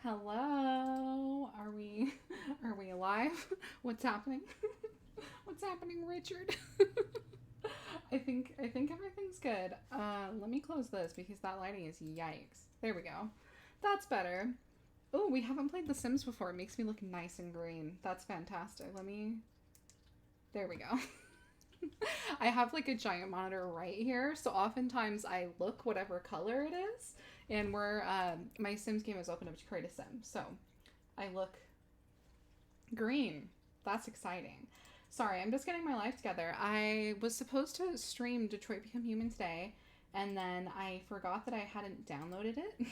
Hello. Are we alive? What's happening? What's happening, Richard? I think everything's good. Let me close this because that lighting is yikes. There we go. That's better. Oh, we haven't played The Sims before. It makes me look nice and green. That's fantastic. Let me. There we go. I have like a giant monitor right here, so oftentimes I look whatever color it is, and my Sims game is open up to create a Sim, so I look green. That's exciting. Sorry, I'm just getting my life together. I was supposed to stream Detroit Become Human today, and then I forgot that I hadn't downloaded it.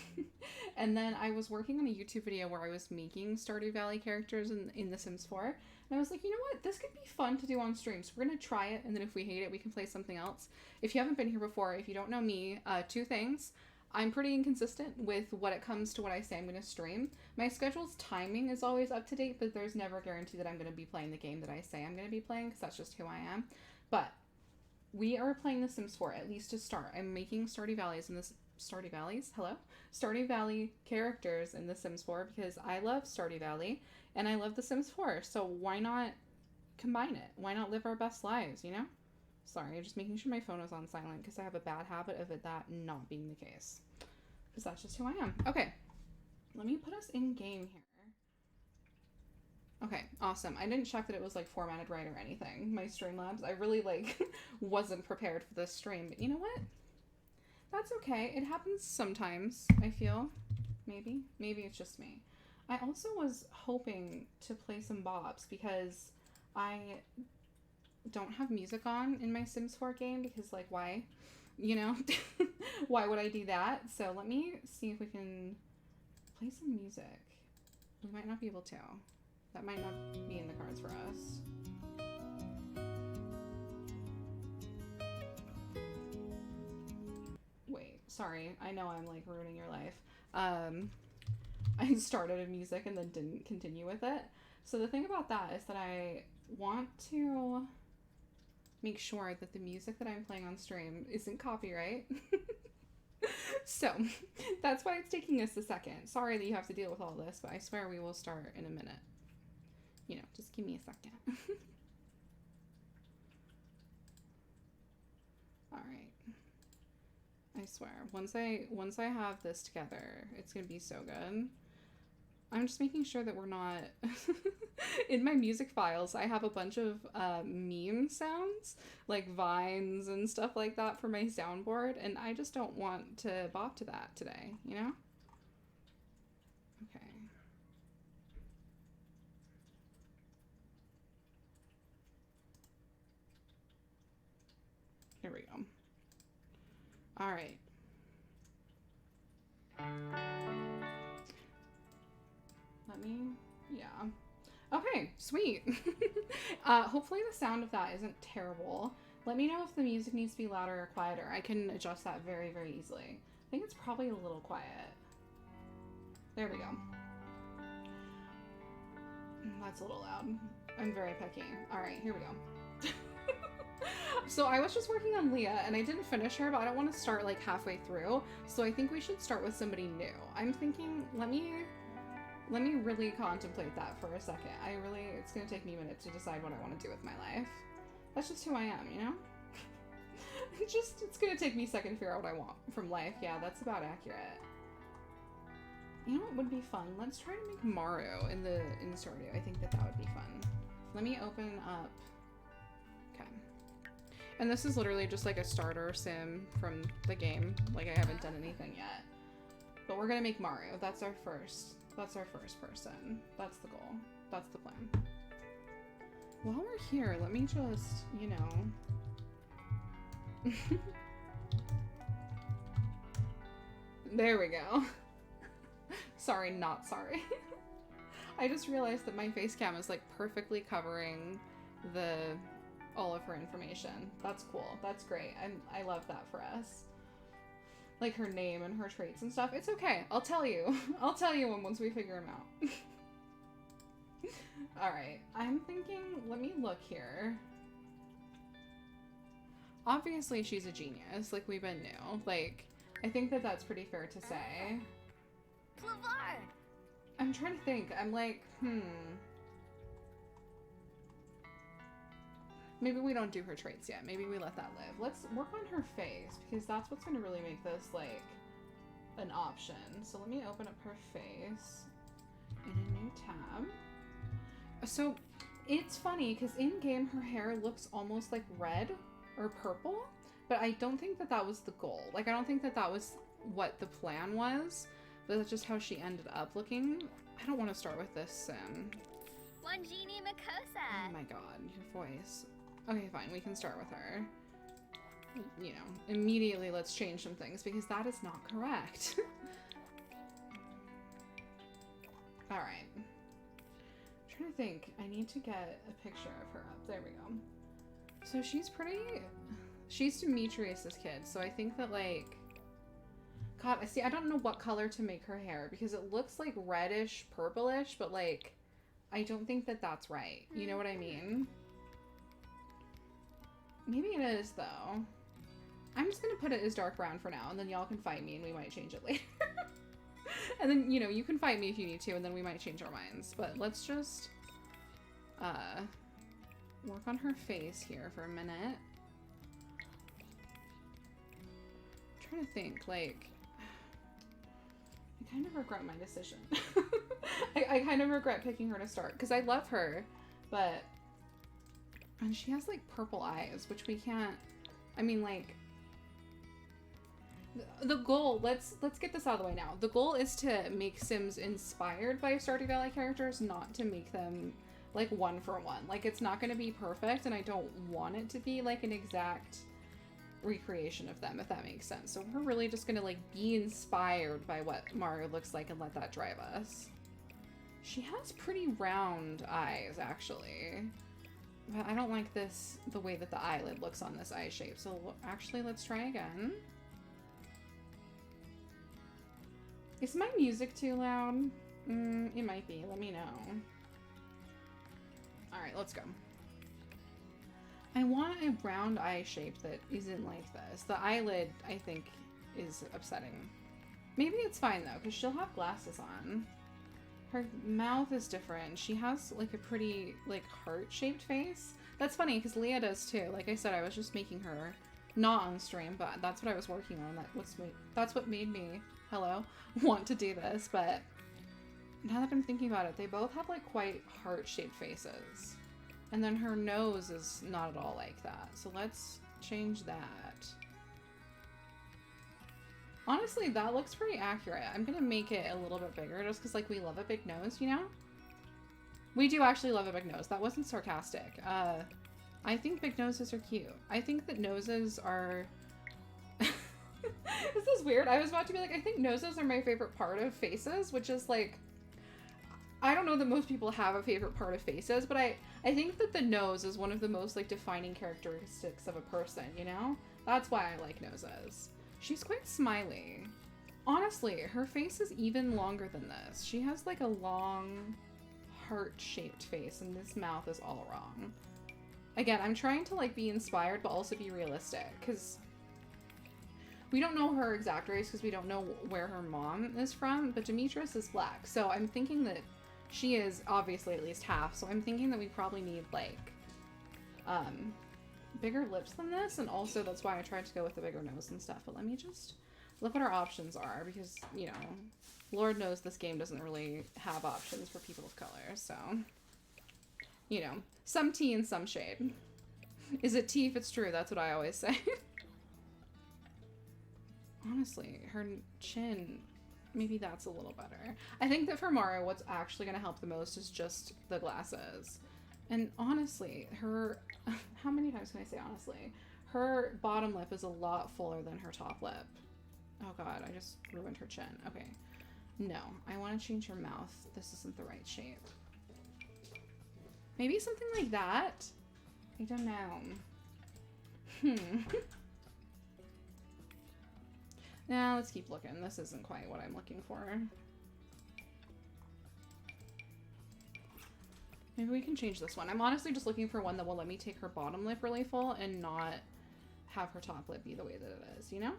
And then I was working on a YouTube video where I was making Stardew Valley characters in The Sims 4. And I was like, you know what? This could be fun to do on stream. So we're going to try it, and then if we hate it, we can play something else. If you haven't been here before, if you don't know me, two things. I'm pretty inconsistent with what it comes to what I say I'm going to stream. My schedule's timing is always up to date, but there's never a guarantee that I'm going to be playing the game that I say I'm going to be playing, because that's just who I am. But we are playing The Sims 4, at least to start. I'm making Stardew Valleys in this Stardew Valleys? Hello? Stardew Valley characters in The Sims 4 because I love Stardew Valley and I love The Sims 4. So why not combine it? Why not live our best lives, you know? Sorry, I'm just making sure my phone was on silent because I have a bad habit of that not being the case. Because that's just who I am. Okay, let me put us in game here. Okay, awesome. I didn't check that it was like formatted right or anything. My Streamlabs, I really like wasn't prepared for this stream. But you know what? That's okay. It happens sometimes, I feel. Maybe it's just me. I also was hoping to play some bops because I don't have music on in my Sims 4 game because, like, why? You know? Why would I do that? So let me see if we can play some music. We might not be able to. That might not be in the cards for us. Wait, sorry. I know I'm like ruining your life. Um, I started a music and then didn't continue with it. So the thing about that is that I want to make sure that the music that I'm playing on stream isn't copyright. So that's why it's taking us a second. Sorry that you have to deal with all this, but I swear we will start in a minute. You know, just give me a second. All right. I swear, once I have this together, it's gonna be so good. I'm just making sure that we're not in my music files. I have a bunch of meme sounds, like vines and stuff like that for my soundboard, and I just don't want to bop to that today, you know? Okay. Here we go. All right. Let me, yeah. Okay, sweet. Hopefully the sound of that isn't terrible. Let me know if the music needs to be louder or quieter. I can adjust that very, very easily. I think it's probably a little quiet. There we go. That's a little loud. I'm very picky. All right, here we go. So I was just working on Leah and I didn't finish her, but I don't want to start like halfway through. So I think we should start with somebody new. I'm thinking, let me really contemplate that for a second. It's gonna take me a minute to decide what I want to do with my life. That's just who I am, you know? It's gonna take me a second to figure out what I want from life. Yeah, that's about accurate. You know what would be fun? Let's try to make Maru in Stardew. I think that would be fun. Let me open up. Okay. And this is literally just like a starter sim from the game. Like I haven't done anything yet. But we're gonna make Maru. That's our first person. That's the goal. That's the plan. While we're here, let me just, you know. There we go. Sorry, not sorry. I just realized that my face cam is like perfectly covering all of her information. That's cool. That's great. I love that for us. Like her name and her traits and stuff. It's okay. I'll tell you. I'll tell you once we figure them out. Alright. I'm thinking, let me look here. Obviously she's a genius. Like we've been new. Like, I think that that's pretty fair to say. I'm trying to think. I'm like, maybe we don't do her traits yet. Maybe we let that live. Let's work on her face, because that's what's going to really make this, like, an option. So let me open up her face in a new tab. So it's funny, because in-game her hair looks almost like red or purple, but I don't think that that was the goal. Like, I don't think that that was what the plan was, but that's just how she ended up looking. I don't want to start with this sim. Wanjini Makosa. Oh my god, your voice. Okay, fine, we can start with her. You know, immediately let's change some things, because that is not correct. Alright. I'm trying to think. I need to get a picture of her up. There we go. So she's pretty... She's Demetrius's kid, so I think that, like... God, I don't know what color to make her hair, because it looks like reddish, purplish, but, like, I don't think that that's right. You know what I mean? Maybe it is, though. I'm just gonna put it as dark brown for now, and then y'all can fight me, and we might change it later. And then, you know, you can fight me if you need to, and then we might change our minds. But let's just, work on her face here for a minute. I'm trying to think, like... I kind of regret my decision. I kind of regret picking her to start, because I love her, but... And she has, like, purple eyes, which we can't... I mean, like... The goal, let's get this out of the way now. The goal is to make Sims inspired by Stardew Valley characters, not to make them, like, one for one. Like, it's not going to be perfect, and I don't want it to be, like, an exact recreation of them, if that makes sense. So we're really just going to, like, be inspired by what Maru looks like and let that drive us. She has pretty round eyes, actually. But I don't like this, the way that the eyelid looks on this eye shape. So actually, let's try again. Is my music too loud? It might be. Let me know. Alright, let's go. I want a round eye shape that isn't like this. The eyelid, I think, is upsetting. Maybe it's fine, though, because she'll have glasses on. Her mouth is different. She has, like, a pretty, like, heart-shaped face. That's funny, because Leah does, too. Like I said, I was just making her not on stream, but that's what I was working on. That's what made me... Hello, want to do this, but now that I'm thinking about it, they both have like quite heart-shaped faces. And then her nose is not at all like that. So let's change that. Honestly, that looks pretty accurate. I'm gonna make it a little bit bigger just because like we love a big nose, you know? We do actually love a big nose. That wasn't sarcastic. I think big noses are cute. I think that noses are... This is weird. I was about to be like, I think noses are my favorite part of faces, which is like, I don't know that most people have a favorite part of faces, but I think that the nose is one of the most like defining characteristics of a person, you know? That's why I like noses. She's quite smiley. Honestly, her face is even longer than this. She has like a long heart-shaped face and this mouth is all wrong. Again, I'm trying to like be inspired but also be realistic because we don't know her exact race because we don't know where her mom is from, but Demetrius is black. So I'm thinking that she is obviously at least half. So I'm thinking that we probably need like bigger lips than this. And also that's why I tried to go with the bigger nose and stuff. But let me just look what our options are because, you know, Lord knows this game doesn't really have options for people of color. So, you know, some tea and some shade. Is it tea if it's true? That's what I always say. Honestly, her chin, maybe that's a little better. I think that for Maru, what's actually going to help the most is just the glasses. And honestly, her, how many times can I say honestly? Her bottom lip is a lot fuller than her top lip. Oh god, I just ruined her chin. Okay. No, I want to change her mouth. This isn't the right shape. Maybe something like that? I don't know. Now let's keep looking. This isn't quite what I'm looking for. Maybe we can change this one. I'm honestly just looking for one that will let me take her bottom lip really full and not have her top lip be the way that it is, you know?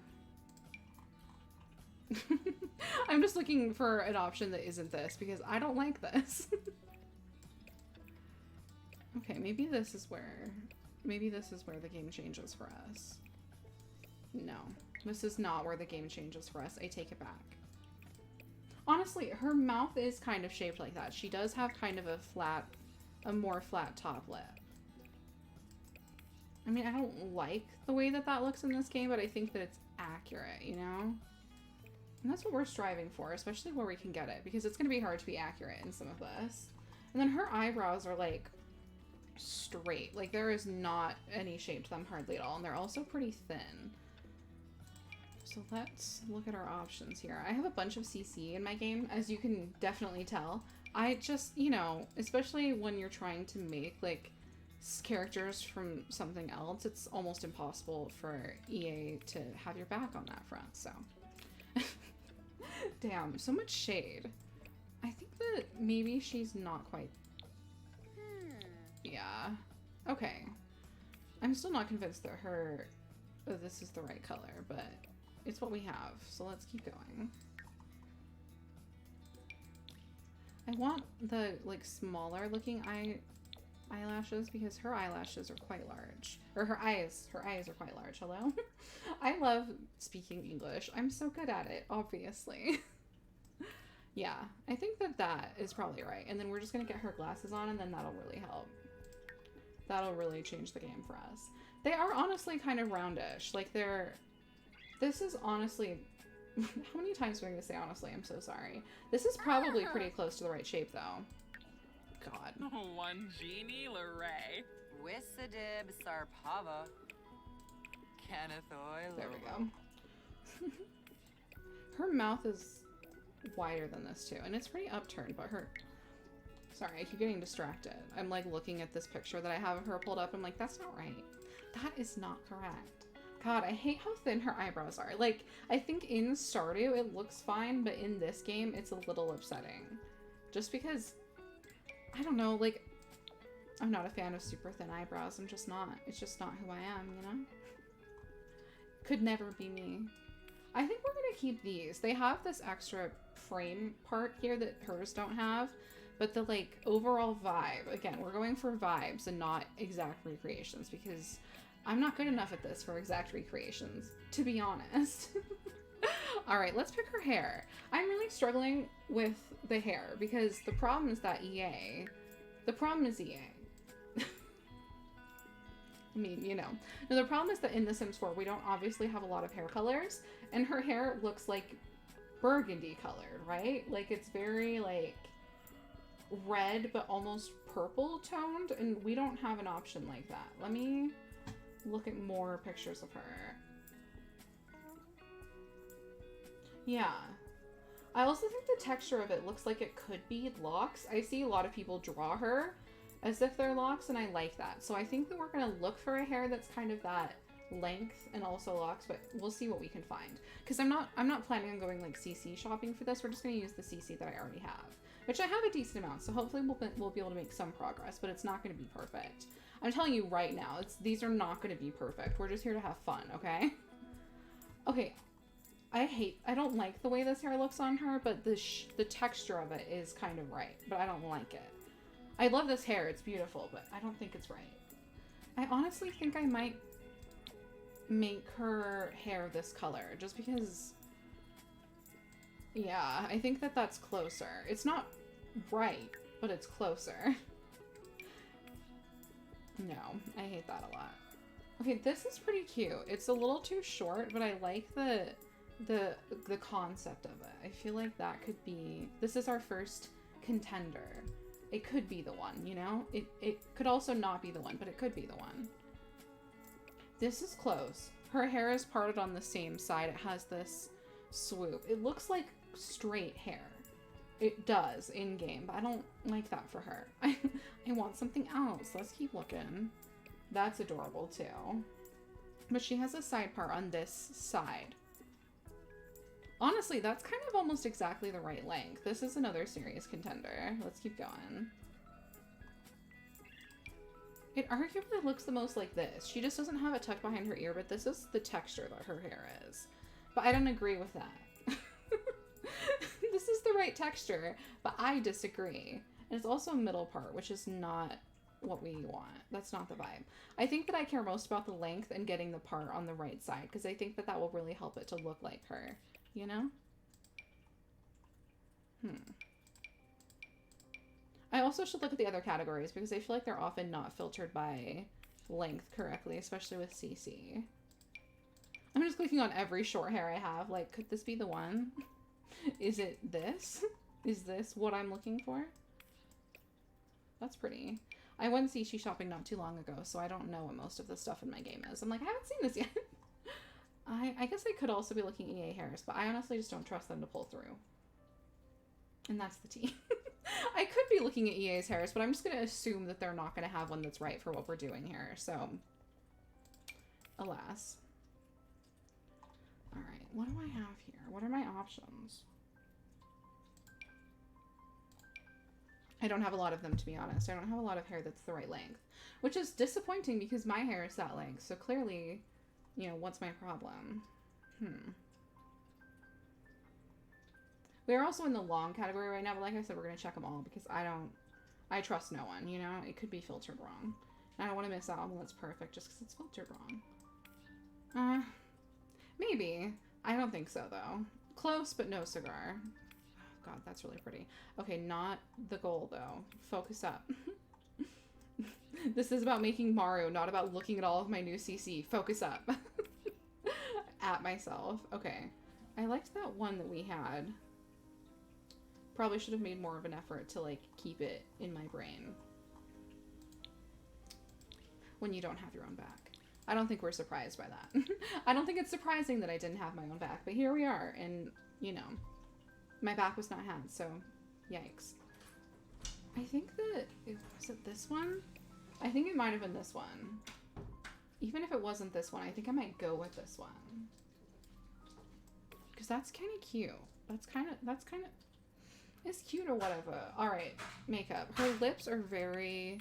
I'm just looking for an option that isn't this because I don't like this. Okay, maybe this is where the game changes for us. No, this is not where the game changes for us. I take it back. Honestly, her mouth is kind of shaped like that. She does have kind of a more flat top lip. I mean, I don't like the way that that looks in this game, but I think that it's accurate, you know? And that's what we're striving for, especially where we can get it, because it's going to be hard to be accurate in some of this. And then her eyebrows are, like, straight. Like, there is not any shape to them hardly at all, and they're also pretty thin. So let's look at our options here. I have a bunch of CC in my game, as you can definitely tell. I just, you know, especially when you're trying to make, like, characters from something else, it's almost impossible for EA to have your back on that front, so. Damn, so much shade. I think that maybe she's not quite... Yeah. Okay. I'm still not convinced that this is the right color, but it's what we have, so let's keep going. I want the, like, smaller looking eyelashes because her eyelashes are quite large. Or her eyes are quite large. Hello? I love speaking English. I'm so good at it, obviously. Yeah, I think that that is probably right. And then we're just gonna get her glasses on and then that'll really help. That'll really change the game for us. They are honestly kind of roundish. Like this is honestly, how many times am I gonna say honestly? I'm so sorry. This is probably pretty close to the right shape though. God. One genie Lorray. Wissadib Sarpava. Kennethoi. There we go. Her mouth is wider than this too, and it's pretty upturned, but sorry, I keep getting distracted. I'm like looking at this picture that I have of her pulled up. I'm like, that's not right. That is not correct. God, I hate how thin her eyebrows are. Like, I think in Stardew it looks fine, but in this game it's a little upsetting. Just because, I don't know, like, I'm not a fan of super thin eyebrows. I'm just not. It's just not who I am, you know? Could never be me. I think we're gonna keep these. They have this extra frame part here that hers don't have, but the, like, overall vibe, again, we're going for vibes and not exact recreations because I'm not good enough at this for exact recreations, to be honest. Alright, let's pick her hair. I'm really struggling with the hair because the problem is that EA. The problem is EA. I mean, you know. No, the problem is that in The Sims 4, we don't obviously have a lot of hair colors, and her hair looks like burgundy colored, right? Like, it's very, like, red, but almost purple toned, and we don't have an option like that. Let me look at more pictures of her. Yeah. I also think the texture of it looks like it could be locks. I see a lot of people draw her as if they're locks, and I like that. So I think that we're gonna look for a hair that's kind of that length and also locks, but we'll see what we can find. Because I'm not planning on going like CC shopping for this. We're just gonna use the CC that I already have, which I have a decent amount. So hopefully we'll be able to make some progress, but it's not gonna be perfect. I'm telling you right now, these are not gonna be perfect. We're just here to have fun, okay? Okay. I don't like the way this hair looks on her, but the texture of it is kind of right, but I don't like it. I love this hair, it's beautiful, but I don't think it's right. I honestly think I might make her hair this color, just because, yeah, I think that that's closer. It's not right, but it's closer. No, I hate that a lot. Okay, this is pretty cute. It's a little too short, but I like the concept of it. I feel like that could be, this is our first contender. It could be the one, you know? It could also not be the one, but it could be the one. This is close. Her hair is parted on the same side. It has this swoop. It looks like straight hair. It does in-game, but I don't like that for her. I want something else. Let's keep looking. That's adorable, too. But she has a side part on this side. Honestly, that's kind of almost exactly the right length. This is another serious contender. Let's keep going. It arguably looks the most like this. She just doesn't have it tucked behind her ear, but this is the texture that her hair is. But I don't agree with that. this is the right texture, but I disagree. And it's also a middle part, which is not what we want. That's not the vibe. I think that I care most about the length and getting the part on the right side, because I think that that will really help it to look like her, you know? I also should look at the other categories, because I feel like they're often not filtered by length correctly, especially with CC. I'm just clicking on every short hair I have. Like, could this be the one? Is it this? Is this what I'm looking for? That's pretty. I went CC shopping not too long ago, so I don't know what most of the stuff in my game is. I'm like, I haven't seen this yet. I guess I could also be looking at EA hairs, but I honestly just don't trust them to pull through. And that's the tea. I could be looking at EA's hairs, but I'm just going to assume that they're not going to have one that's right for what we're doing here. So, alas. Alright, what do I have here? What are my options? I don't have a lot of them, to be honest. I don't have a lot of hair that's the right length. Which is disappointing because my hair is that length. So clearly, you know, what's my problem? We're also in the long category right now, but like I said, we're going to check them all because I trust no one, you know? It could be filtered wrong. And I don't want to miss out on one that's perfect just because it's filtered wrong. Maybe. I don't think so, though. Close, but no cigar. Oh, God, that's really pretty. Okay, not the goal, though. Focus up. This is about making Maru, not about looking at all of my new CC. Focus up. At myself. Okay. I liked that one that we had. Probably should have made more of an effort to, like, keep it in my brain. When you don't have your own back. I don't think we're surprised by that. I don't think it's surprising that I didn't have my own back, but here we are, and, you know, my back was not had, so yikes. I think that, was it this one? I think it might have been this one. Even if it wasn't this one, I think I might go with this one. Because that's kind of cute. That's kind of, it's cute or whatever. Alright, makeup. Her lips are very...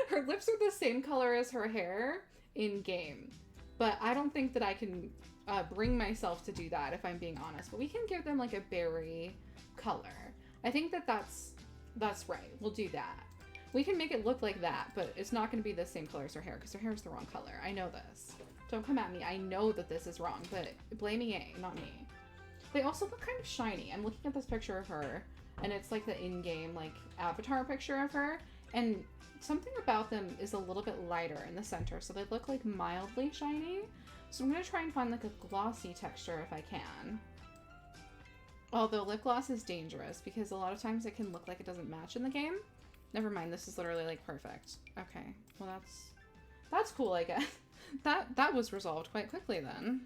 Her lips are the same color as her hair in game. But I don't think that I can bring myself to do that, if I'm being honest. But we can give them, like, a berry color. I think that that's right. We'll do that. We can make it look like that, but it's not going to be the same color as her hair, because her hair is the wrong color. I know this. Don't come at me. I know that this is wrong, but blame EA, not me. They also look kind of shiny. I'm looking at this picture of her, and it's like the in-game, like, avatar picture of her, and something about them is a little bit lighter in the center, so they look, like, mildly shiny. So I'm going to try and find, like, a glossy texture if I can. Although lip gloss is dangerous, because a lot of times it can look like it doesn't match in the game. Never mind, this is literally, like, perfect. Okay, well, that's cool, I guess. That was resolved quite quickly, then.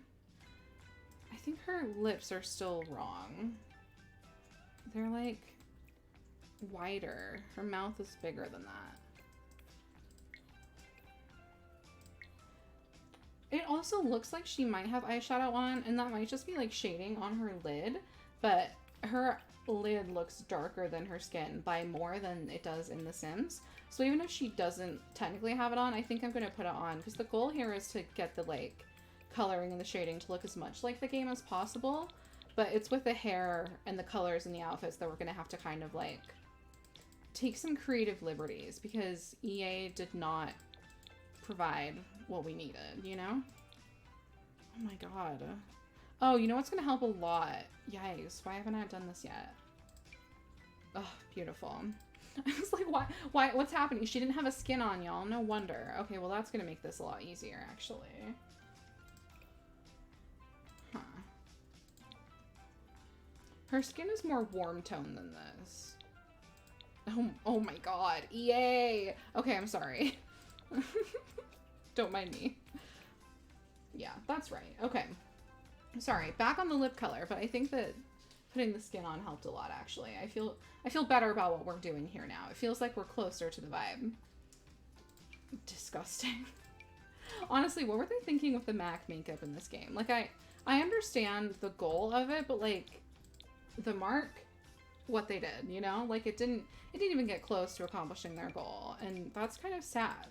I think her lips are still wrong. They're, like, wider. Her mouth is bigger than that. It also looks like she might have eyeshadow on, and that might just be, like, shading on her lid, but her lid looks darker than her skin by more than it does in The Sims. So even if she doesn't technically have it on, I think I'm going to put it on, because the goal here is to get the, like, coloring and the shading to look as much like the game as possible, but it's with the hair and the colors and the outfits that we're going to have to kind of, like, take some creative liberties, because EA did not provide what we needed, you know? Oh my god. Oh, you know what's gonna help a lot? Yikes, why haven't I done this yet? Oh, beautiful. I was like, why, what's happening? She didn't have a skin on, y'all. No wonder. Okay, well, that's gonna make this a lot easier, actually. Huh. Her skin is more warm tone than this. Oh my god, EA! Okay, I'm sorry. Don't mind me. Yeah, that's right. Okay. Sorry, back on the lip color, but I think that putting the skin on helped a lot, actually. I feel better about what we're doing here now. It feels like we're closer to the vibe. Disgusting. Honestly, what were they thinking with the MAC makeup in this game? Like, I understand the goal of it, but, like, the mark, what they did, you know? Like, it didn't even get close to accomplishing their goal, and that's kind of sad.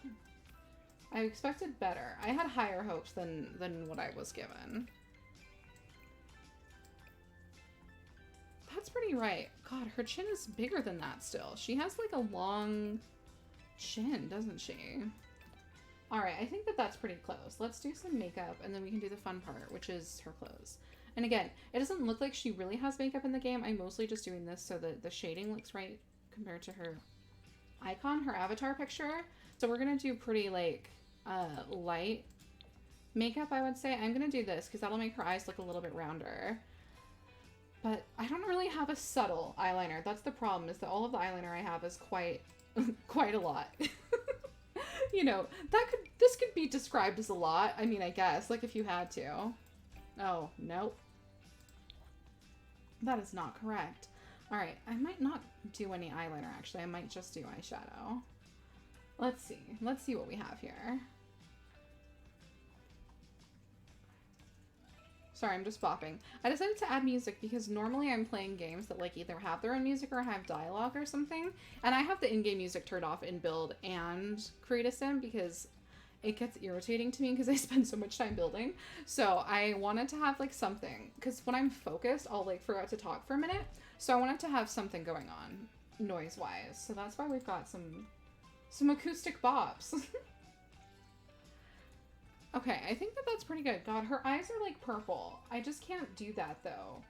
I expected better. I had higher hopes than what I was given. That's pretty right. God, her chin is bigger than that still. She has like a long chin, doesn't she? Alright, I think that that's pretty close. Let's do some makeup and then we can do the fun part, which is her clothes. And again, it doesn't look like she really has makeup in the game. I'm mostly just doing this so that the shading looks right compared to her icon, her avatar picture. So we're gonna do pretty like light makeup, I would say. I'm gonna do this because that'll make her eyes look a little bit rounder. But I don't really have a subtle eyeliner. That's the problem, is that all of the eyeliner I have is quite a lot. You know, this could be described as a lot. I mean, I guess, like if you had to. Oh, nope. That is not correct. Alright, I might not do any eyeliner, actually. I might just do eyeshadow. Let's see. Let's see what we have here. Sorry, I'm just bopping. I decided to add music because normally I'm playing games that like either have their own music or have dialogue or something. And I have the in-game music turned off in build and create a sim because it gets irritating to me because I spend so much time building. So I wanted to have like something, because when I'm focused, I'll like forget to talk for a minute. So I wanted to have something going on noise-wise. So that's why we've got some acoustic bops. Okay, I think that that's pretty good. God, her eyes are like purple. I just can't do that though.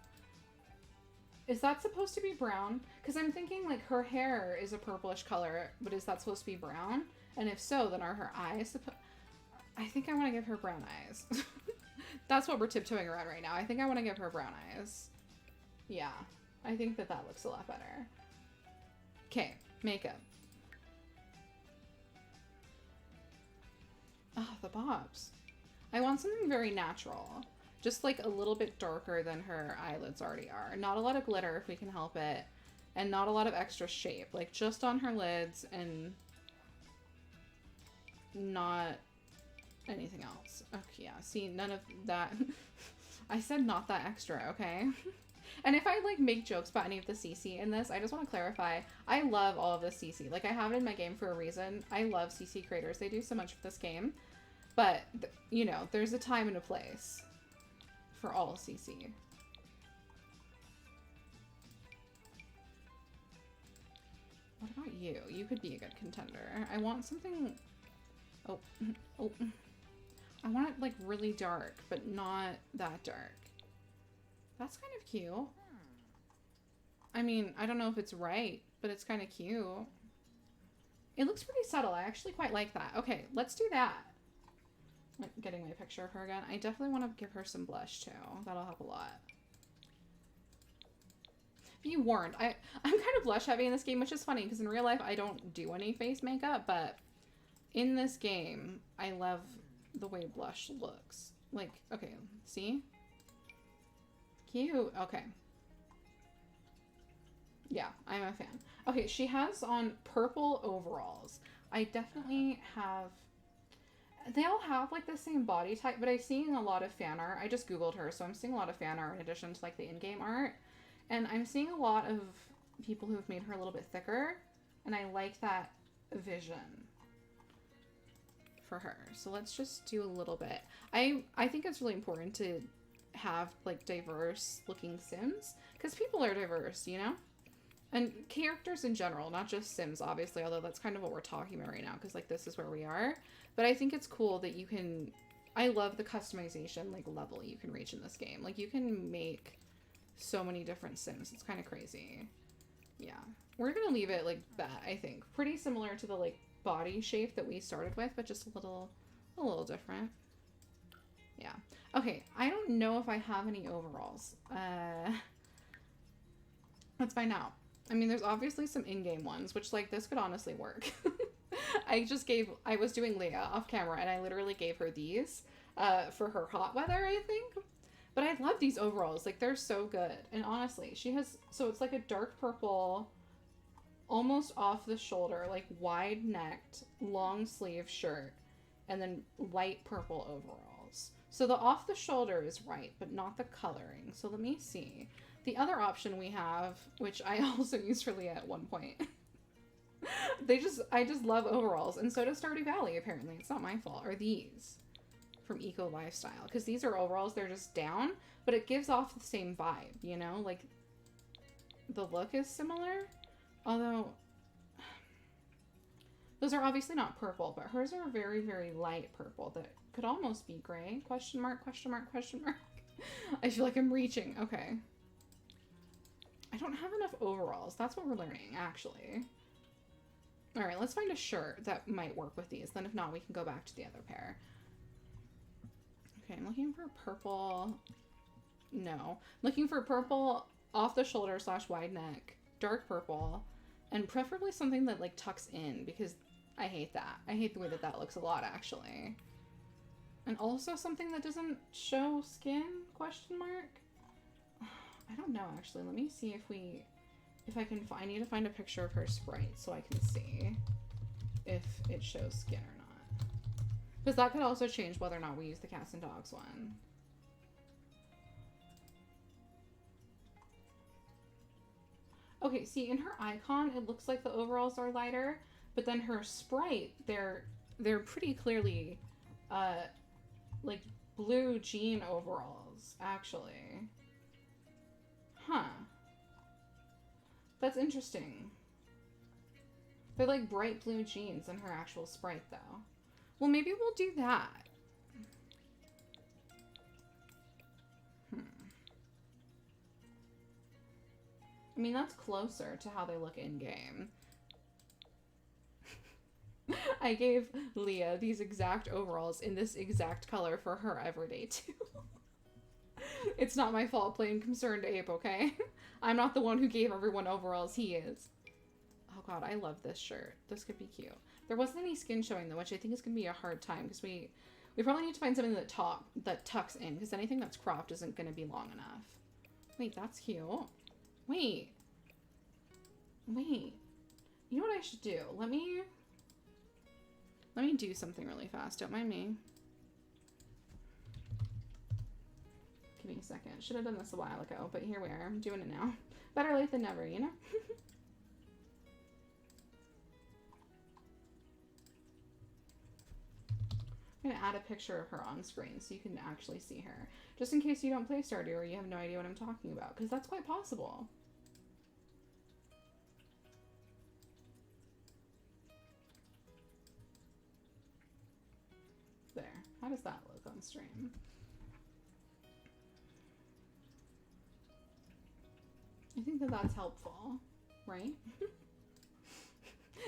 Is that supposed to be brown? Because I'm thinking like her hair is a purplish color, but is that supposed to be brown? And if so, then are her eyes I think I want to give her brown eyes. That's what we're tiptoeing around right now. I think I want to give her brown eyes. Yeah, I think that that looks a lot better. Okay, makeup. Oh, the bobs. I want something very natural. Just like a little bit darker than her eyelids already are. Not a lot of glitter if we can help it. And not a lot of extra shape. Like just on her lids and not anything else. Okay, yeah. See, none of that. I said not that extra, okay? And if I like make jokes about any of the CC in this, I just want to clarify, I love all of the CC. Like I have it in my game for a reason. I love CC creators. They do so much for this game. But, you know, there's a time and a place for all CC. What about you? You could be a good contender. I want something... Oh. Oh. I want it, like, really dark, but not that dark. That's kind of cute. I mean, I don't know if it's right, but it's kind of cute. It looks pretty subtle. I actually quite like that. Okay, let's do that. I'm getting my picture of her again. I definitely want to give her some blush, too. That'll help a lot. Be warned, I'm kind of blush heavy in this game, which is funny, because in real life, I don't do any face makeup, but in this game, I love the way blush looks. Like, okay, see? Cute. Okay. Yeah, I'm a fan. Okay, she has on purple overalls. I definitely have... They all have, like, the same body type, but I'm seeing a lot of fan art. I just Googled her, so I'm seeing a lot of fan art in addition to, like, the in-game art. And I'm seeing a lot of people who've made her a little bit thicker, and I like that vision for her. So let's just do a little bit. I think it's really important to have, like, diverse looking Sims, because people are diverse, you know? And characters in general, not just Sims, obviously, although that's kind of what we're talking about right now, because, like, this is where we are. But I think it's cool that you can... I love the customization, like, level you can reach in this game. Like, you can make so many different Sims. It's kind of crazy. Yeah. We're gonna leave it like that, I think. Pretty similar to the, like, body shape that we started with, but just a little different. Yeah. Okay, I don't know if I have any overalls. Let's find out. I mean, there's obviously some in-game ones, which, like, this could honestly work. I was doing Leah off camera, and I literally gave her these for her hot weather, I think. But I love these overalls. Like, they're so good. And honestly, she has... So it's like a dark purple, almost off the shoulder, like, wide-necked, long-sleeve shirt, and then light purple overalls. So the off the shoulder is right, but not the coloring. So let me see. The other option we have, which I also used for Leah at one point. I just love overalls, and so does Stardew Valley, apparently. It's not my fault. Are these from Eco Lifestyle? Because these are overalls, they're just down, but it gives off the same vibe, you know? Like, the look is similar. Although, those are obviously not purple, but hers are very, very light purple that could almost be gray. Question mark, question mark, question mark. I feel like I'm reaching. Okay. I don't have enough overalls. That's what we're learning, actually. Alright, let's find a shirt that might work with these. Then if not, we can go back to the other pair. Okay, I'm looking for purple. No. I'm looking for purple off the shoulder / wide neck. Dark purple. And preferably something that, like, tucks in, because I hate that. I hate the way that that looks a lot, actually. And also something that doesn't show skin, question mark? I don't know, actually. Let me see if I can find, I need to find a picture of her sprite so I can see if it shows skin or not. Because that could also change whether or not we use the cats and dogs one. Okay, see, in her icon, it looks like the overalls are lighter, but then her sprite, they're pretty clearly, like, blue jean overalls, actually. Huh. That's interesting. They're like bright blue jeans in her actual sprite, though. Well, maybe we'll do that. I mean, that's closer to how they look in-game. I gave Leah these exact overalls in this exact color for her everyday, too. It's not my fault, plain concerned ape, okay? I'm not the one who gave everyone overalls, he is. Oh god, I love this shirt. This could be cute. There wasn't any skin showing though, which I think is going to be a hard time, because we probably need to find something that tucks in, because anything that's cropped isn't going to be long enough. Wait, that's cute. Wait. You know what I should do? Let me do something really fast. Don't mind me. Give me a second. Should have done this a while ago, but here we are. I'm doing it now. Better late than never, you know? I'm going to add a picture of her on screen so you can actually see her. Just in case you don't play Stardew or you have no idea what I'm talking about, because that's quite possible. There. How does that look on stream? I think that that's helpful, right?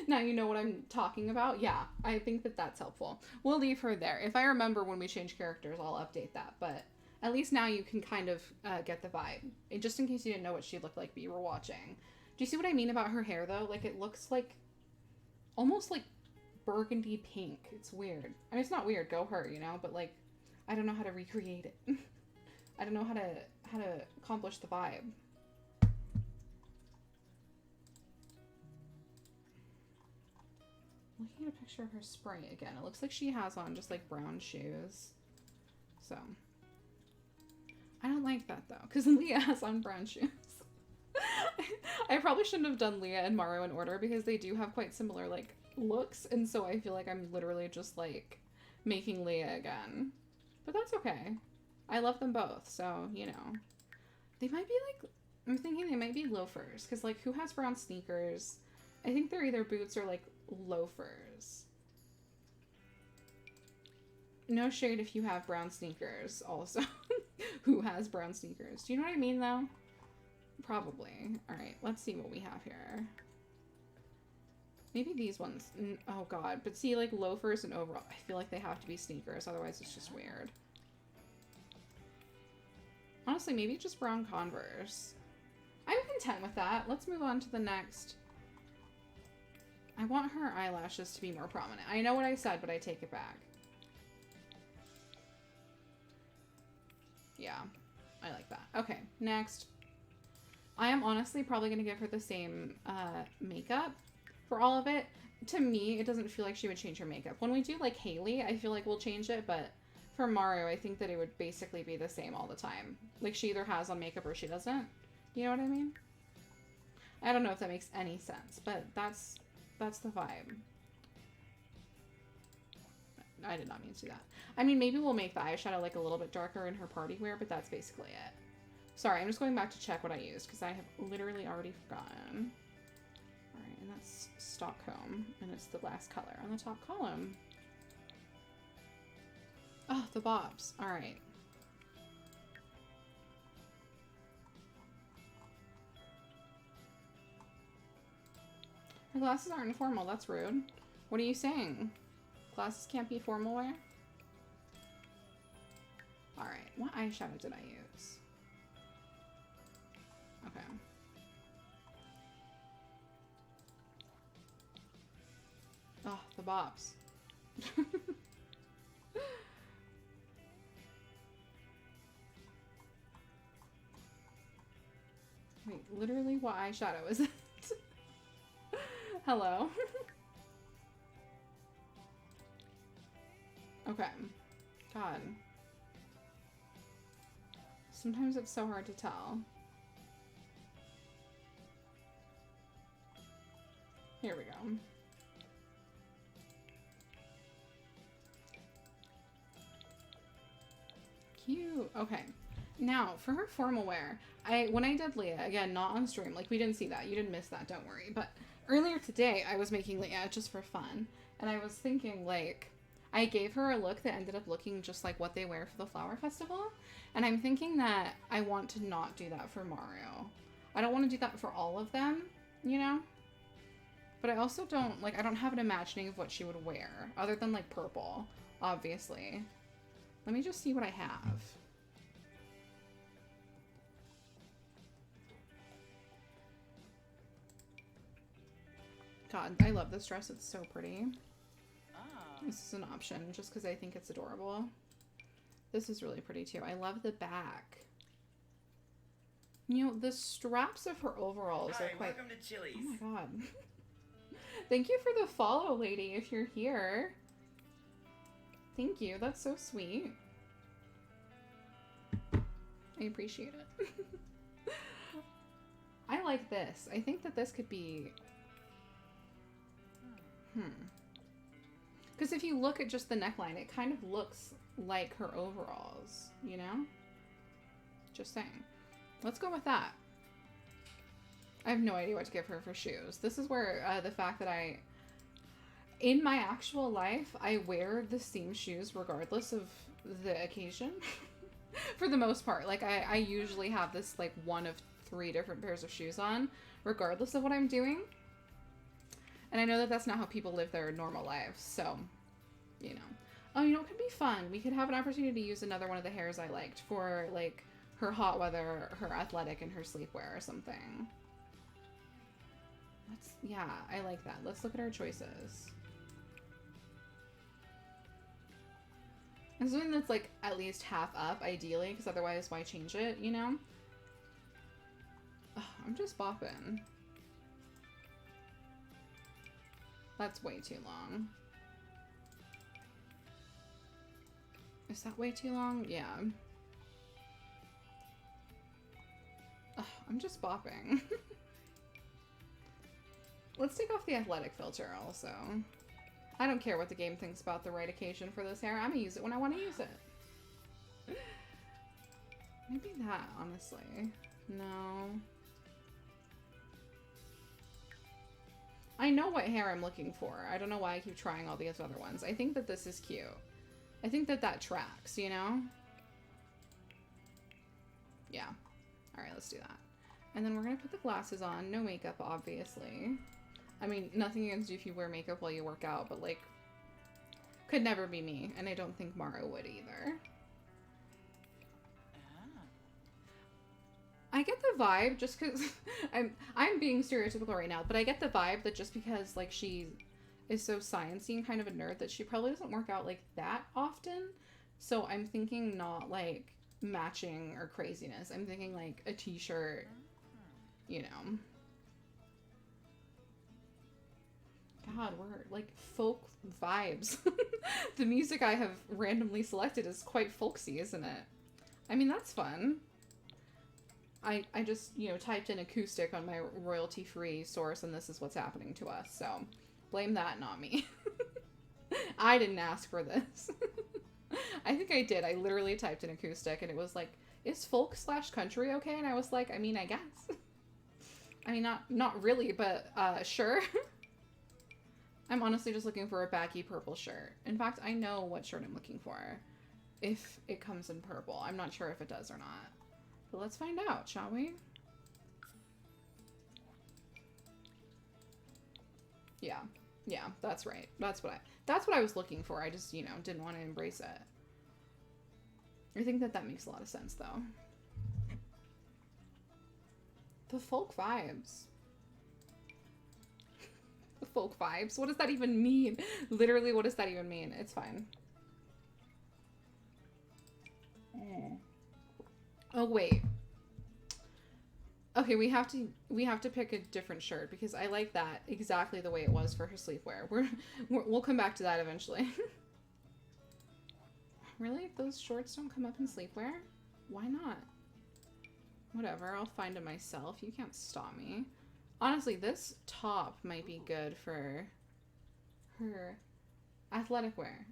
Now you know what I'm talking about? Yeah, I think that that's helpful. We'll leave her there. If I remember when we change characters, I'll update that. But at least now you can kind of get the vibe. And just in case you didn't know what she looked like, but you were watching. Do you see what I mean about her hair, though? Like, it looks like almost like burgundy pink. It's weird. I mean, it's not weird. Go her, you know? But, like, I don't know how to recreate it. I don't know how to accomplish the vibe. Looking at a picture of her sprite again. It looks like she has on just like brown shoes. So I don't like that though, because Leah has on brown shoes. I probably shouldn't have done Leah and Maru in order because they do have quite similar like looks, and so I feel like I'm literally just like making Leah again. But that's okay. I love them both, so you know. They might be like, I'm thinking they might be loafers, because like who has brown sneakers? I think they're either boots or like loafers. No shade if you have brown sneakers also. Who has brown sneakers? Do you know what I mean though? Probably. Alright, let's see what we have here. Maybe these ones. Oh god, but see like loafers and overall, I feel like they have to be sneakers, otherwise it's just weird. Honestly, maybe just brown Converse. I'm content with that. Let's move on to the next. I want her eyelashes to be more prominent. I know what I said, but I take it back. Yeah, I like that. Okay, next. I am honestly probably going to give her the same makeup for all of it. To me, it doesn't feel like she would change her makeup. When we do like Haley, I feel like we'll change it, but for Maru, I think that it would basically be the same all the time. Like she either has on makeup or she doesn't. You know what I mean? I don't know if that makes any sense, but that's the vibe. I did not mean to do that. I mean, maybe we'll make the eyeshadow like a little bit darker in her party wear, but that's basically it. Sorry, I'm just going back to check what I used because I have literally already forgotten. Alright, and that's Stockholm, and it's the last color on the top column. Oh, the bobs. Alright. Her glasses aren't formal, that's rude. What are you saying? Glasses can't be formal wear? Alright, what eyeshadow did I use? Okay. Oh, the bobs. Wait, literally what eyeshadow is it? Hello? Okay. God. Sometimes it's so hard to tell. Here we go. Cute. Okay. Now, for her formal wear, when I did Leah, again, not on stream, like, we didn't see that. You didn't miss that, don't worry. But earlier today, I was making Leah just for fun. And I was thinking, like, I gave her a look that ended up looking just like what they wear for the flower festival. And I'm thinking that I want to not do that for Maru. I don't want to do that for all of them, you know? But I also don't, like, I don't have an imagining of what she would wear, other than, like, purple, obviously. Let me just see what I have. God, I love this dress. It's so pretty. This is an option, just because I think it's adorable. This is really pretty, too. I love the back. You know, the straps of her overalls are quite... welcome to Chili's. Oh my god. Thank you for the follow, lady, if you're here. Thank you. That's so sweet. I appreciate it. I like this. I think that this could be... Because if you look at just the neckline, it kind of looks like her overalls, you know? Just saying. Let's go with that. I have no idea what to give her for shoes. This is where the fact that in my actual life, I wear the same shoes regardless of the occasion. For the most part. Like, I usually have this, like, one of 3 different pairs of shoes on, regardless of what I'm doing. And I know that that's not how people live their normal lives, so, you know. Oh, you know, it could be fun. We could have an opportunity to use another one of the hairs I liked for, like, her hot weather, her athletic, and her sleepwear or something. Yeah, I like that. Let's look at our choices. And something that's, like, at least half up, ideally, because otherwise, why change it, you know? Oh, I'm just bopping. That's way too long. Is that way too long? Yeah. Ugh, I'm just bopping. Let's take off the athletic filter also. I don't care what the game thinks about the right occasion for this hair. I'm gonna use it when I want to use it. Maybe that, honestly. No. I know what hair I'm looking for. I don't know why I keep trying all these other ones. I think that this is cute. I think that that tracks, you know? Yeah. Alright, let's do that. And then we're gonna put the glasses on. No makeup, obviously. I mean, nothing against you if you wear makeup while you work out, but, like, could never be me. And I don't think Maru would either. I get the vibe just because I'm being stereotypical right now, but I get the vibe that just because, like, she is so sciencey and kind of a nerd that she probably doesn't work out like that often. So I'm thinking not like matching or craziness. I'm thinking like a t-shirt, you know. God, we're like folk vibes. The music I have randomly selected is quite folksy, isn't it? I mean, that's fun. I just, you know, typed in acoustic on my royalty-free source, and this is what's happening to us, so blame that, not me. I didn't ask for this. I think I did. I literally typed in acoustic, and it was like, is folk slash country okay? And I was like, I mean, I guess. I mean, not really, but sure. I'm honestly just looking for a baggy purple shirt. In fact, I know what shirt I'm looking for. If it comes in purple. I'm not sure if it does or not. But let's find out, shall we? Yeah. Yeah, that's right. That's what I was looking for. I just, you know, didn't want to embrace it. I think that makes a lot of sense, though. The folk vibes. The folk vibes? What does that even mean? Literally, what does that even mean? It's fine. Oh, wait. Okay, we have to pick a different shirt because I like that exactly the way it was for her sleepwear. We'll come back to that eventually. Really? Those shorts don't come up in sleepwear? Why not? Whatever, I'll find it myself. You can't stop me. Honestly, this top might be good for her athletic wear.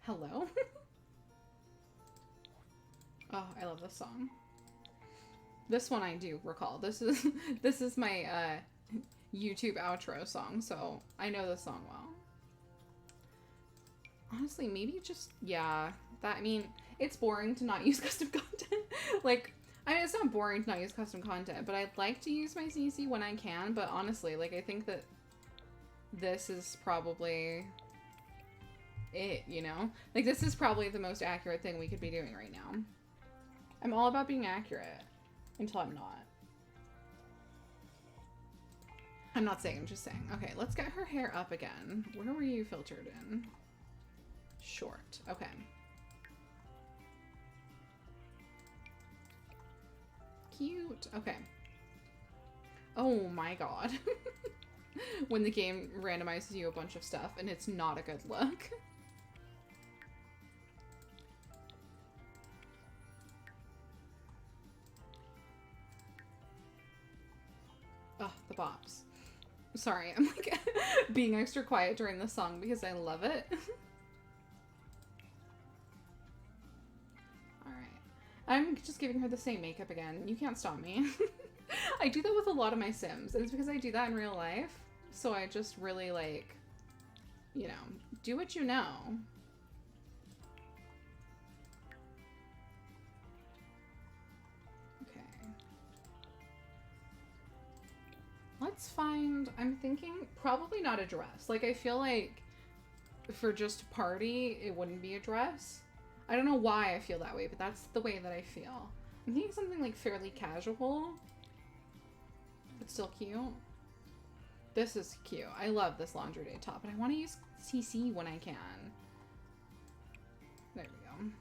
Hello? Oh, I love this song. This one I do recall. This is my YouTube outro song, so I know this song well. Honestly, maybe just, yeah, I mean, it's boring to not use custom content. Like, I mean, it's not boring to not use custom content, but I'd like to use my CC when I can, but honestly, like, I think that this is probably it, you know? Like, this is probably the most accurate thing we could be doing right now. I'm all about being accurate until I'm not. I'm not saying, I'm just saying. Okay, let's get her hair up again. Where were you filtered in? Short. Okay. Cute. Okay. Oh my god. When the game randomizes you a bunch of stuff and it's not a good look. Oh, the bops. Sorry, I'm like being extra quiet during the song because I love it. I'm just giving her the same makeup again. You can't stop me. I do that with a lot of my Sims, and it's because I do that in real life. So I just really, like, you know, do what you know. Okay. Let's find, I'm thinking probably not a dress. Like, I feel like for just party, it wouldn't be a dress. I don't know why I feel that way, but that's the way that I feel. I'm thinking something like fairly casual, but still cute. This is cute. I love this laundry day top, but I want to use CC when I can. There we go.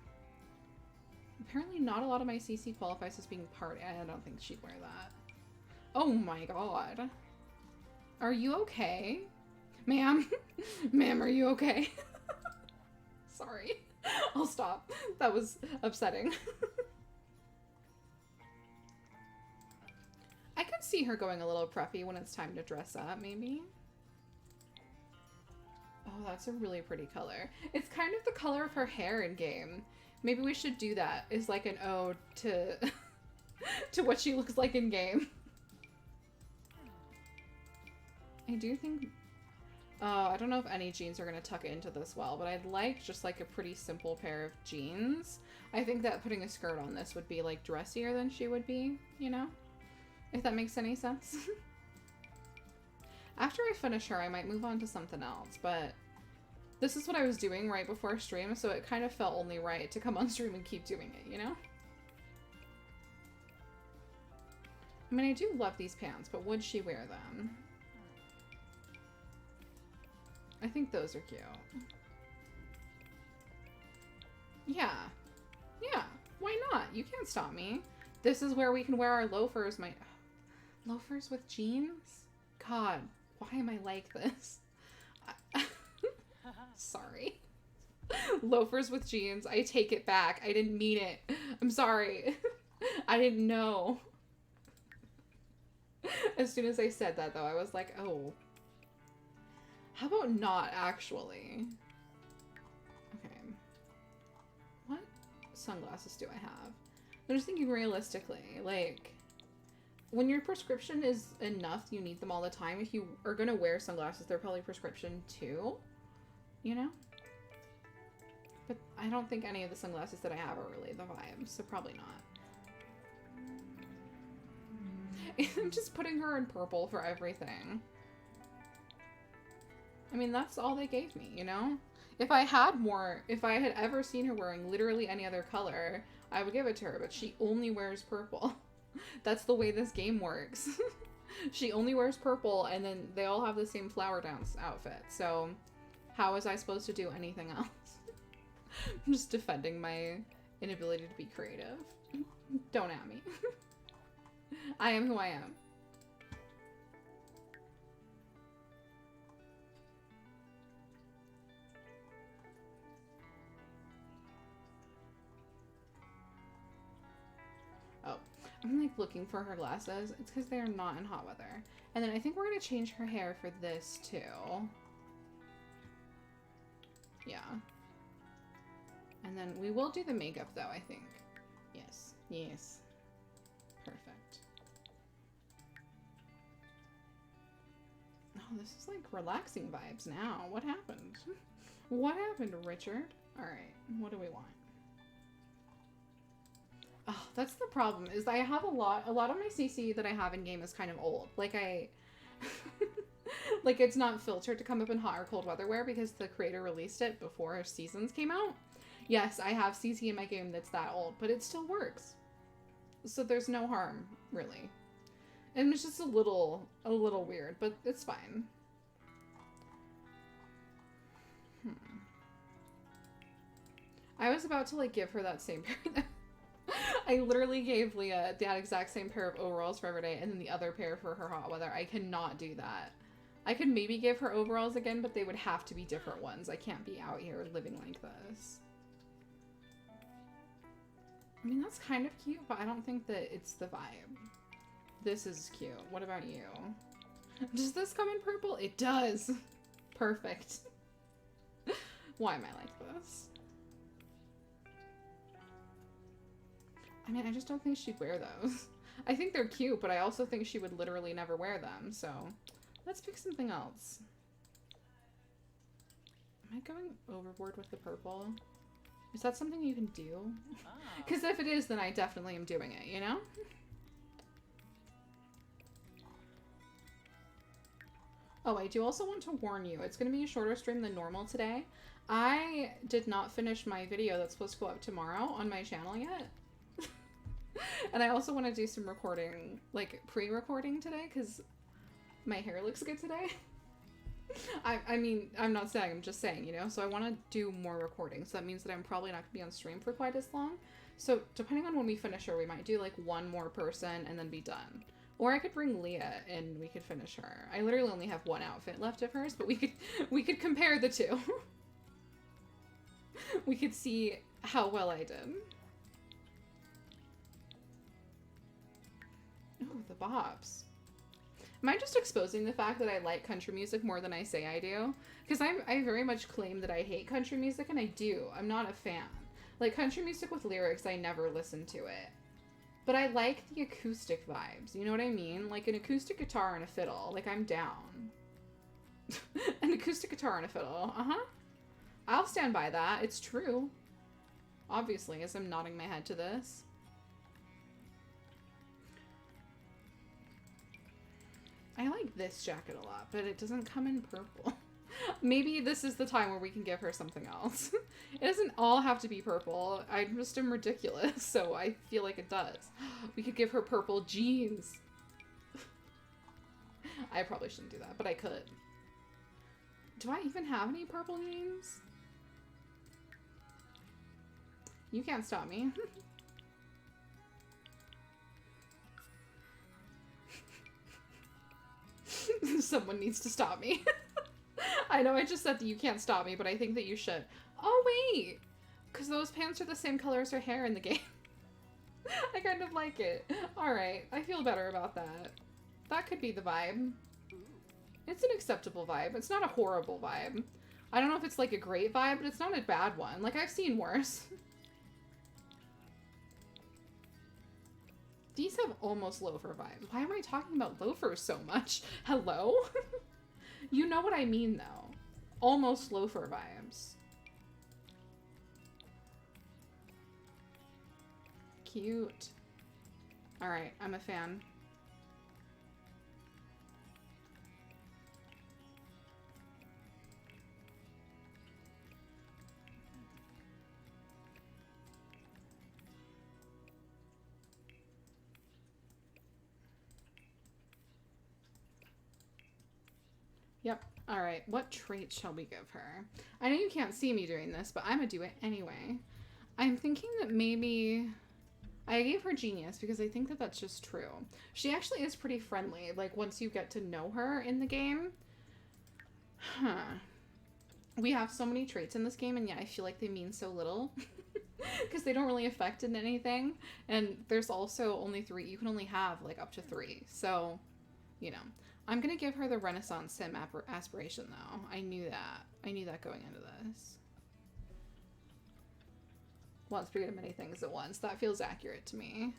Apparently not a lot of my CC qualifies as being party. I don't think she'd wear that. Oh my god. Are you okay? Ma'am? Ma'am, are you okay? Sorry. I'll stop. That was upsetting. I could see her going a little preppy when it's time to dress up, maybe. Oh, that's a really pretty color. It's kind of the color of her hair in game. Maybe we should do that as like an ode to to what she looks like in game. I do think... I don't know if any jeans are going to tuck into this well, but I'd like just like a pretty simple pair of jeans. I think that putting a skirt on this would be like dressier than she would be, you know? If that makes any sense. After I finish her, I might move on to something else, but this is what I was doing right before stream, so it kind of felt only right to come on stream and keep doing it, you know? I mean, I do love these pants, but would she wear them? I think those are cute. Yeah. Yeah. Why not? You can't stop me. This is where we can wear our loafers. Loafers with jeans? God, why am I like this? Sorry. Loafers with jeans. I take it back. I didn't mean it. I'm sorry. I didn't know. As soon as I said that, though, I was like, oh. How about not, actually? Okay. What sunglasses do I have? I'm just thinking realistically, like, when your prescription is enough, you need them all the time. If you are gonna wear sunglasses, they're probably prescription too, you know? But I don't think any of the sunglasses that I have are really the vibe, so probably not. I'm just putting her in purple for everything. I mean, that's all they gave me, you know? If I had more, if I had ever seen her wearing literally any other color, I would give it to her, but she only wears purple. That's the way this game works. She only wears purple, and then they all have the same flower dance outfit, so how was I supposed to do anything else? I'm just defending my inability to be creative. Don't at me. I am who I am. Oh, I'm like looking for her glasses. It's because they're not in hot weather. And then I think we're gonna change her hair for this too. Yeah. And then we will do the makeup though, I think. Yes. Yes. Perfect. Oh, this is like relaxing vibes now. What happened? What happened, Richard? Alright, what do we want? Oh, that's the problem, is I have a lot of my CC that I have in game is kind of old. Like like it's not filtered to come up in hot or cold weather wear because the creator released it before seasons came out. Yes, I have CC in my game that's that old, but it still works. So there's no harm, really. And it's just a little weird, but it's fine. I was about to like give her that same pair. I literally gave Leah that exact same pair of overalls for every day and then the other pair for her hot weather. I cannot do that. I could maybe give her overalls again, but they would have to be different ones. I can't be out here living like this. I mean, that's kind of cute, but I don't think that it's the vibe. This is cute. What about you? Does this come in purple? It does. Perfect. Why am I like this? I mean, I just don't think she'd wear those. I think they're cute, but I also think she would literally never wear them, so let's pick something else. Am I going overboard with the purple? Is that something you can do? Because if it is, then I definitely am doing it, you know? Oh, I do also want to warn you. It's going to be a shorter stream than normal today. I did not finish my video that's supposed to go up tomorrow on my channel yet. And I also want to do some recording, like pre-recording today, because my hair looks good today. I mean, I'm not saying, I'm just saying, you know? So I want to do more recording. So that means that I'm probably not going to be on stream for quite as long. So depending on when we finish her, we might do like one more person and then be done. Or I could bring Leah and we could finish her. I literally only have one outfit left of hers, but we could compare the two. We could see how well I did. Oh, the bobs. Am I just exposing the fact that I like country music more than I say I do? Because I very much claim that I hate country music, and I do. I'm not a fan. Like, country music with lyrics, I never listen to it. But I like the acoustic vibes, you know what I mean? Like, an acoustic guitar and a fiddle. Like, I'm down. An acoustic guitar and a fiddle. Uh-huh. I'll stand by that. It's true. Obviously, as I'm nodding my head to this. I like this jacket a lot, but it doesn't come in purple. Maybe this is the time where we can give her something else. It doesn't all have to be purple. I just am ridiculous, so I feel like it does. We could give her purple jeans. I probably shouldn't do that, but I could. Do I even have any purple jeans? You can't stop me. Someone needs to stop me. I know I just said that you can't stop me, but I think that you should. Oh, wait! Because those pants are the same color as her hair in the game. I kind of like it. Alright, I feel better about that. That could be the vibe. It's an acceptable vibe. It's not a horrible vibe. I don't know if it's like a great vibe, but it's not a bad one. Like, I've seen worse. These have almost loafer vibes. Why am I talking about loafers so much? Hello? You know what I mean, though. Almost loafer vibes. Cute. Alright, I'm a fan. Yep. Alright, what trait shall we give her? I know you can't see me doing this, but I'm gonna do it anyway. I'm thinking that maybe... I gave her genius because I think that that's just true. She actually is pretty friendly, like, once you get to know her in the game. Huh. We have so many traits in this game, and yet I feel like they mean so little. Because they don't really affect in anything. And there's also only 3. You can only have, like, up to 3. So, you know. I'm gonna give her the Renaissance Sim aspiration, though. I knew that. I knew that going into this. Wants to be good at many things at once. That feels accurate to me.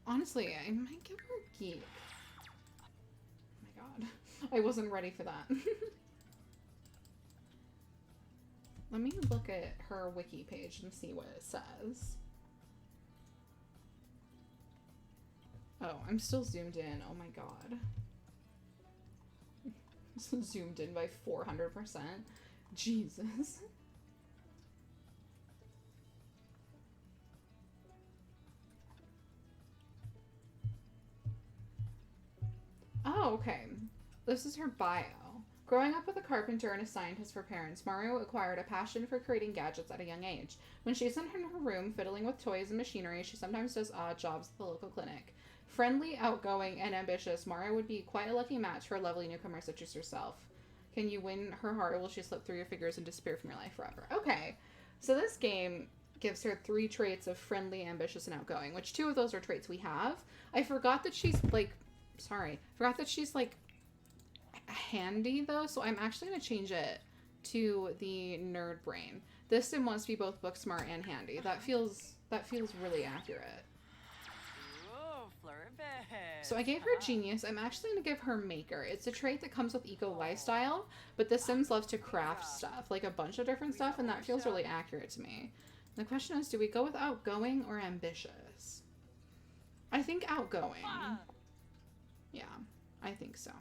Honestly, I might give her geek. Oh my god. I wasn't ready for that. Let me look at her wiki page and see what it says. Oh, I'm still zoomed in. Oh my god. Zoomed in by 400%. Jesus. Oh, okay. This is her bio. Growing up with a carpenter and a scientist for parents, Maru acquired a passion for creating gadgets at a young age. When she's in her room fiddling with toys and machinery, she sometimes does odd jobs at the local clinic. Friendly, outgoing, and ambitious, Maru would be quite a lucky match for a lovely newcomer such as herself. Can you win her heart, or will she slip through your fingers and disappear from your life forever? Okay, so this game gives her 3 traits of friendly, ambitious, and outgoing, which 2 of those are traits we have. I forgot that she's, like, handy, though, so I'm actually going to change it to the nerd brain. This sim wants to be both book smart and handy. That feels really accurate. So I gave her genius. I'm actually going to give her maker. It's a trait that comes with eco lifestyle, but the Sims loves to craft stuff, like a bunch of different stuff, and that feels really accurate to me. The question is, do we go with outgoing or ambitious? I think outgoing. Yeah, I think so.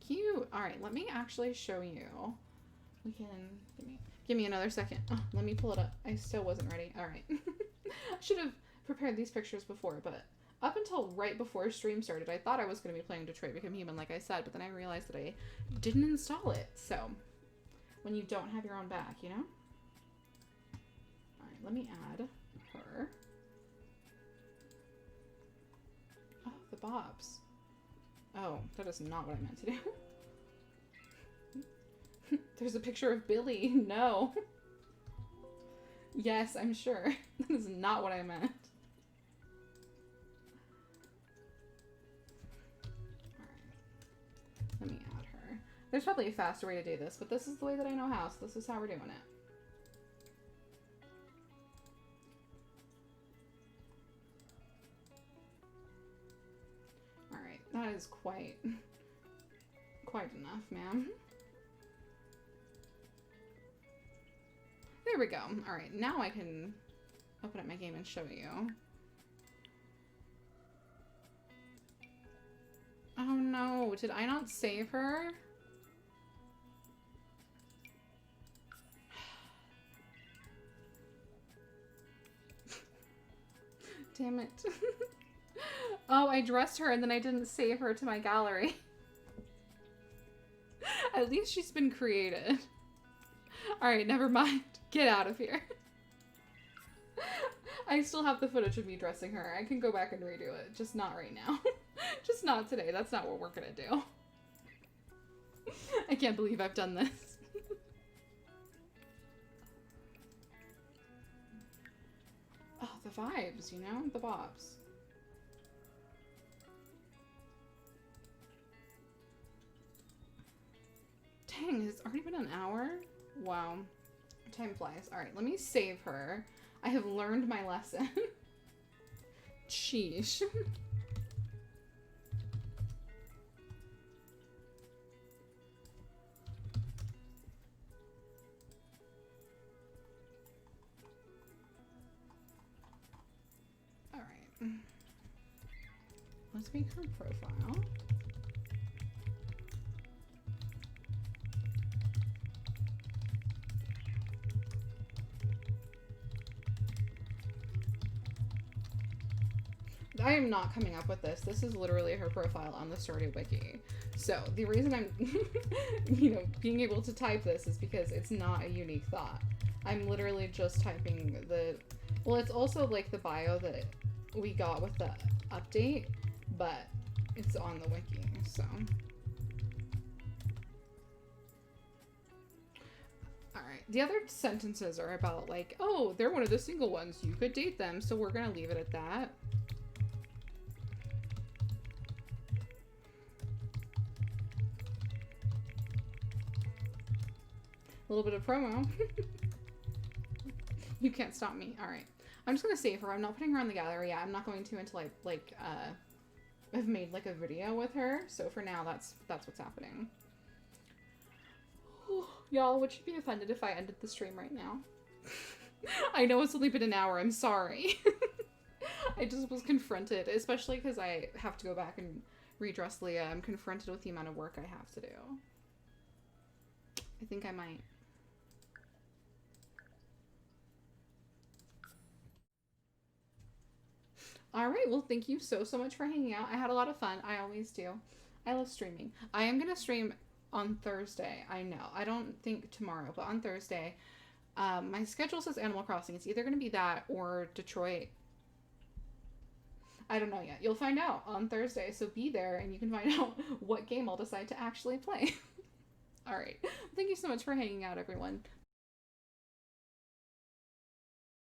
Cute. All right, let me actually show you. We can give me another second. Oh, let me pull it up. I still wasn't ready. All right. I should have prepared these pictures before, but up until right before stream started, I thought I was going to be playing Detroit Become Human, like I said, but then I realized that I didn't install it. So, when you don't have your own back, you know? All right, let me add her. Oh, the bobs. Oh, that is not what I meant to do. There's a picture of Billy. No. Yes, I'm sure. That is not what I meant. Let me add her. There's probably a faster way to do this, but this is the way that I know how, so this is how we're doing it. Alright, that is quite enough, ma'am. There we go. Alright, now I can open up my game and show you. Oh no, did I not save her? Damn it. Oh, I dressed her and then I didn't save her to my gallery. At least she's been created. Alright, never mind. Get out of here. I still have the footage of me dressing her. I can go back and redo it. Just not right now. Just not today. That's not what we're gonna do. I can't believe I've done this. Oh, the vibes, you know? The bobs. Dang, it's already been an hour? Wow. Time flies. Alright, let me save her. I have learned my lesson. Sheesh. Alright. Let's make her profile. I am not coming up with this. This is literally her profile on the Stardew Wiki. So the reason I'm, being able to type this is because it's not a unique thought. I'm literally just typing the, well, it's also like the bio that we got with the update, but it's on the wiki, so. Alright, the other sentences are about like, oh, they're one of the single ones. You could date them, so we're gonna leave it at that. A little bit of promo. You can't stop me. All right. I'm just going to save her. I'm not putting her on the gallery yet. I'm not going to until I've made like a video with her. So for now, that's what's happening. Y'all, would you be offended if I ended the stream right now? I know it's only been an hour. I'm sorry. I just was confronted, especially because I have to go back and redress Leah. I'm confronted with the amount of work I have to do. I think I might. Alright, well, thank you so much for hanging out. I had a lot of fun. I always do. I love streaming. I am going to stream on Thursday. I know. I don't think tomorrow, but on Thursday. My schedule says Animal Crossing. It's either going to be that or Detroit. I don't know yet. You'll find out on Thursday, so be there and you can find out what game I'll decide to actually play. Alright. Thank you so much for hanging out, everyone.